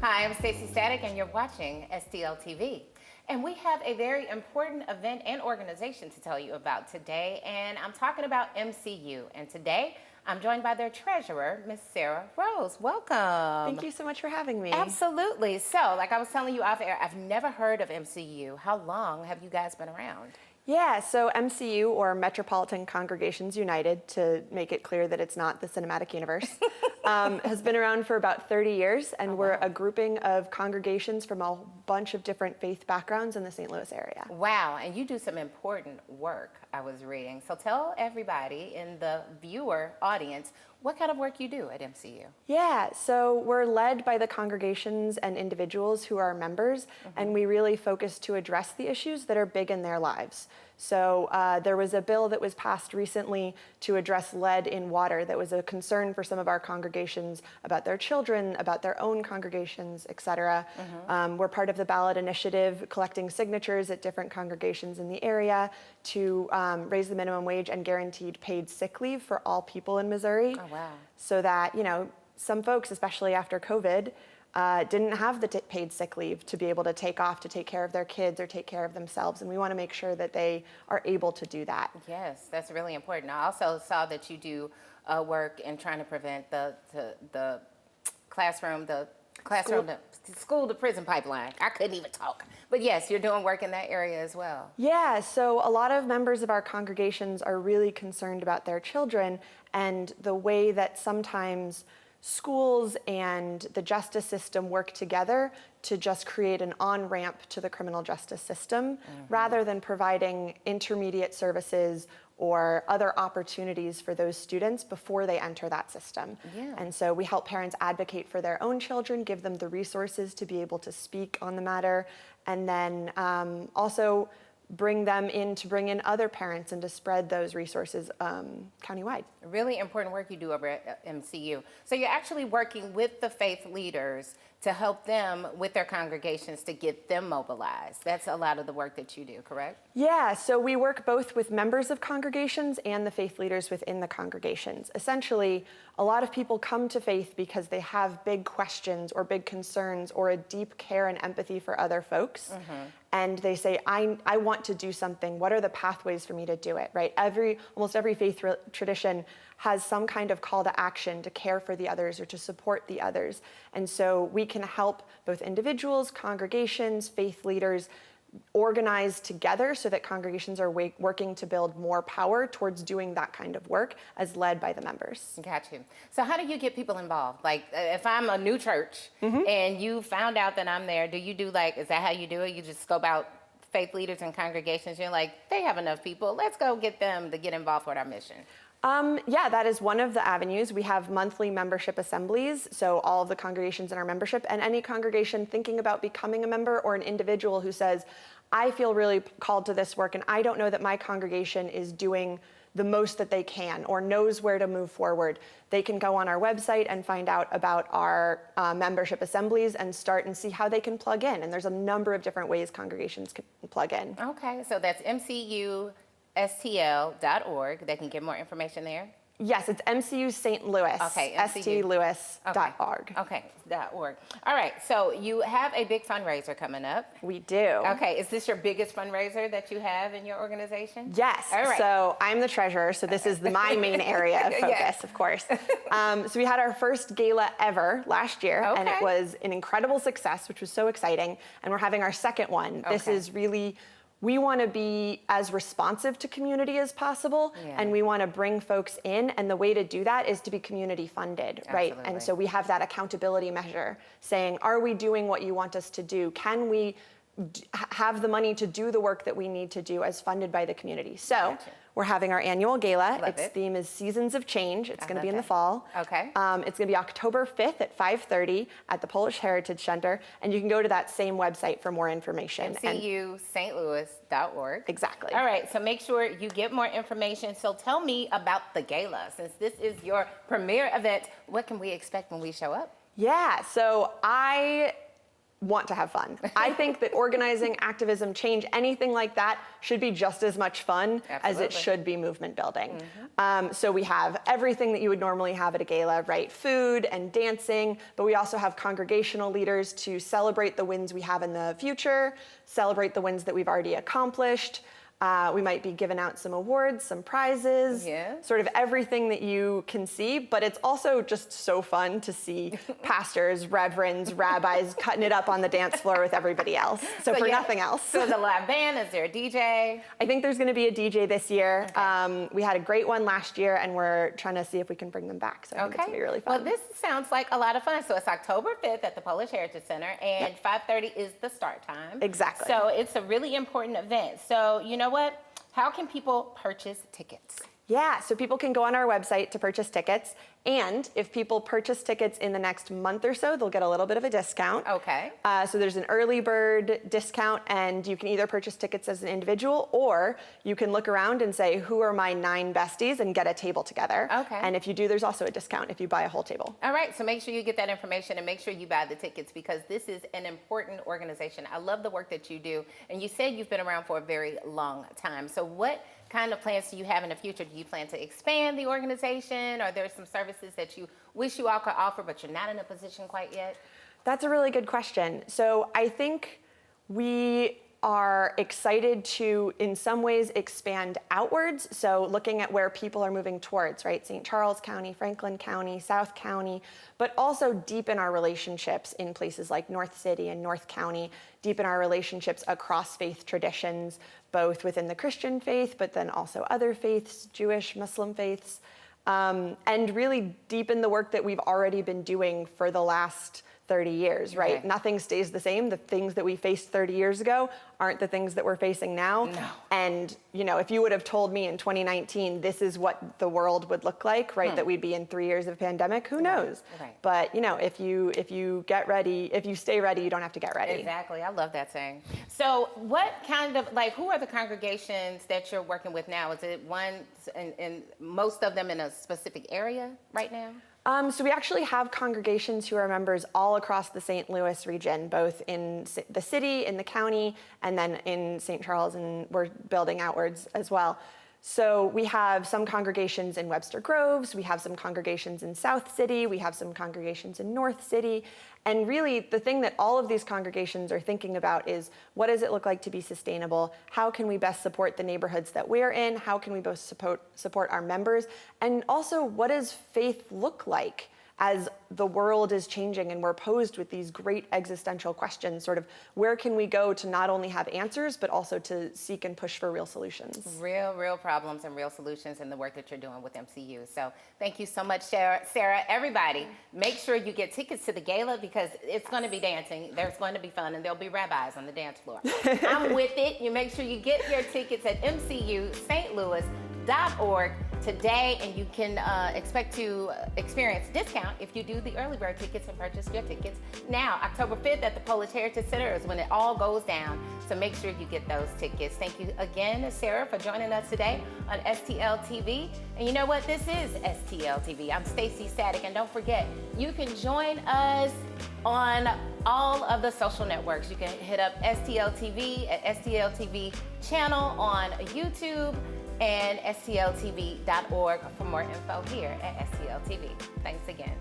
Hi, I'm Staci Static, and you're watching STL TV. And we have a very important event and organization to tell you about today, and I'm talking about MCU. And today, I'm joined by their treasurer, Miss Sarah Rose. Welcome. Thank you so much for having me. Absolutely. So, like I was telling you off air, I've never heard of MCU. How long have you guys been around? Yeah, so MCU, or Metropolitan Congregations United, to make it clear that it's not the cinematic universe, has been around for about 30 years, and we're a grouping of congregations from a bunch of different faith backgrounds in the St. Louis area. Wow, and you do some important work, I was reading. So tell everybody in the viewer audience what kind of work you do at MCU. Yeah, so we're led by the congregations and individuals who are members, and we really focus to address the issues that are big in their lives. So there was a bill that was passed recently to address lead in water that was a concern for some of our congregations about their children, about their own congregations, et cetera. We're part of the ballot initiative collecting signatures at different congregations in the area to raise the minimum wage and guaranteed paid sick leave for all people in Missouri. Oh, wow. So that, you know, some folks, especially after COVID, didn't have the paid sick leave to be able to take off to take care of their kids or take care of themselves. And we want to make sure that they are able to do that. Yes, that's really important. I also saw that you do work in trying to prevent the school to prison pipeline. I couldn't even talk. But yes, you're doing work in that area as well. Yeah, so a lot of members of our congregations are really concerned about their children and the way that sometimes schools and the justice system work together to just create an on-ramp to the criminal justice system rather than providing intermediate services or other opportunities for those students before they enter that system. Yeah. And so we help parents advocate for their own children, give them the resources to be able to speak on the matter, and then also bring them in to bring in other parents and to spread those resources countywide. Really important work you do over at MCU. So you're actually working with the faith leaders to help them with their congregations to get them mobilized. That's a lot of the work that you do, correct? Yeah, so we work both with members of congregations and the faith leaders within the congregations. Essentially, a lot of people come to faith because they have big questions or big concerns or a deep care and empathy for other folks. And they say, I want to do something. What are the pathways for me to do it, right? Almost every faith tradition has some kind of call to action to care for the others or to support the others. And so we can help both individuals, congregations, faith leaders organize together so that congregations are working to build more power towards doing that kind of work as led by the members. Got you. So how do you get people involved? Like if I'm a new church and you found out that I'm there, do you do is that how you do it? You just scope out faith leaders and congregations. You're like, they have enough people. Let's go get them to get involved with our mission. Yeah, that is one of the avenues. We have monthly membership assemblies, so all of the congregations in our membership, and any congregation thinking about becoming a member or an individual who says, I feel really called to this work and I don't know that my congregation is doing the most that they can or knows where to move forward. They can go on our website and find out about our membership assemblies and start and see how they can plug in. And there's a number of different ways congregations can plug in. Okay, so that's MCUSTL.org. They can get more information there? Yes, it's MCU St. Louis. Okay, stlouis.org. Okay, .org. All right, so you have a big fundraiser coming up. We do. Okay, is this your biggest fundraiser that you have in your organization? Yes. All right. So I'm the treasurer, so this is my main area of focus, of course. So we had our first gala ever last year, and it was an incredible success, which was so exciting. And we're having our second one. This is really, we want to be as responsive to community as possible, and we want to bring folks in, and the way to do that is to be community funded, right? And so we have that accountability measure saying, are we doing what you want us to do? Can we have the money to do the work that we need to do as funded by the community? So we're having our annual gala. Its theme is Seasons of Change. It's going to be in the fall. Okay. It's going to be October 5th at 5:30 at the Polish Heritage Center, and you can go to that same website for more information. MCUStlouis.org. Exactly. All right, so make sure you get more information. So tell me about the gala. Since this is your premiere event, what can we expect when we show up? Yeah, so I want to have fun. I think that organizing, activism, change, anything like that should be just as much fun as it should be movement building. So we have everything that you would normally have at a gala, right? Food and dancing, but we also have congregational leaders to celebrate the wins we have in the future, celebrate the wins that we've already accomplished. We might be giving out some awards, some prizes, sort of everything that you can see, but it's also just so fun to see pastors, reverends, rabbis cutting it up on the dance floor with everybody else. So for nothing else. So is a live band, is there a DJ? I think there's gonna be a DJ this year. Okay. We had a great one last year and we're trying to see if we can bring them back. So I think it's gonna be really fun. Well, this sounds like a lot of fun. So it's October 5th at the Polish Heritage Center and 5:30 is the start time. Exactly. So it's a really important event. So you know what? How can people purchase tickets? Yeah, so people can go on our website to purchase tickets. And if people purchase tickets in the next month or so, they'll get a little bit of a discount. Okay. So there's an early bird discount, and you can either purchase tickets as an individual, or you can look around and say, who are my 9 besties, and get a table together. Okay. And if you do, there's also a discount if you buy a whole table. All right, so make sure you get that information and make sure you buy the tickets because this is an important organization. I love the work that you do. And you said you've been around for a very long time. So what kind of plans do you have in the future? Do you plan to expand the organization? Are there some services that you wish you all could offer, but you're not in a position quite yet? That's a really good question. So I think we are excited to, in some ways, expand outwards. So looking at where people are moving towards, right? St. Charles County, Franklin County, South County, but also deepen our relationships in places like North City and North County, deepen our relationships across faith traditions, both within the Christian faith, but then also other faiths, Jewish, Muslim faiths, and really deepen the work that we've already been doing for the last 30 years, right? Okay. Nothing stays the same. The things that we faced 30 years ago aren't the things that we're facing now. No. And, you know, if you would have told me in 2019, this is what the world would look like, right? That we'd be in 3 years of pandemic, who knows? Right. But, you know, if you get ready, if you stay ready, you don't have to get ready. Exactly, I love that saying. So what kind of, like, who are the congregations that you're working with now? Is it one, and most of them in a specific area right now? So we actually have congregations who are members all across the St. Louis region, both in the city, in the county, and then in St. Charles, and we're building outwards as well. So we have some congregations in Webster Groves, we have some congregations in South City, we have some congregations in North City, and really the thing that all of these congregations are thinking about is what does it look like to be sustainable? How can we best support the neighborhoods that we're in? How can we both support our members? And also, what does faith look like as the world is changing and we're posed with these great existential questions, sort of where can we go to not only have answers, but also to seek and push for real solutions? Real problems and real solutions in the work that you're doing with MCU. So thank you so much, Sarah. Everybody, make sure you get tickets to the gala because it's going to be dancing, there's going to be fun, and there'll be rabbis on the dance floor. I'm with it. You make sure you get your tickets at mcustlouis.org today, and you can expect to experience discount if you do the early bird tickets and purchase your tickets now. October 5th at the Polish Heritage Center is when it all goes down, so make sure you get those tickets. Thank you again, Sarah, for joining us today on STL TV. And you know what? This is STL TV. I'm Staci Static, and don't forget, you can join us on all of the social networks. You can hit up STL TV at STL TV channel on YouTube, and stltv.org for more info here at STL TV. Thanks again.